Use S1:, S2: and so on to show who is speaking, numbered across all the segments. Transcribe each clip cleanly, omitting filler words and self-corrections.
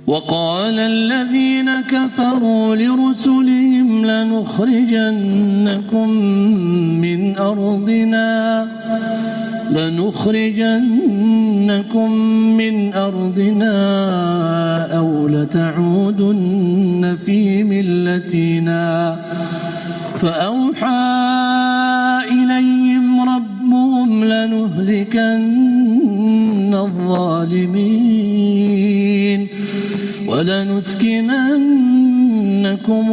S1: وقال الذين كفروا لرسلهم لنخرجنكم من أرضنا أو لتعودن في ملتنا فأوحى إليهم ربهم لنهلكن الظالمين ولنسكننكم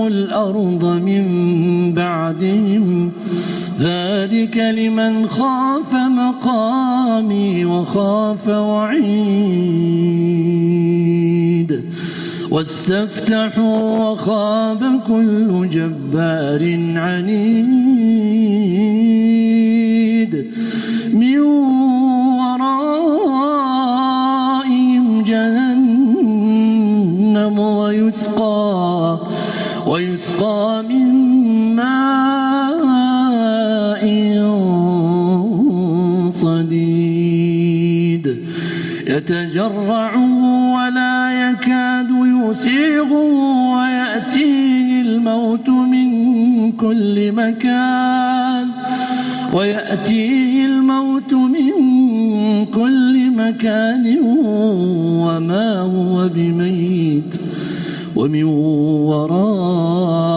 S1: الأرض من بعدهم ذلك لمن خاف مقامي وخاف وعيد واستفتحوا وخاب كل جبار عنيد من ورائهم جهنم ويسقى من ماء صديد يتجرعه ولا يكاد يسيغه ويأتيه الموت من كل مكان وما هو بميت ومن وراء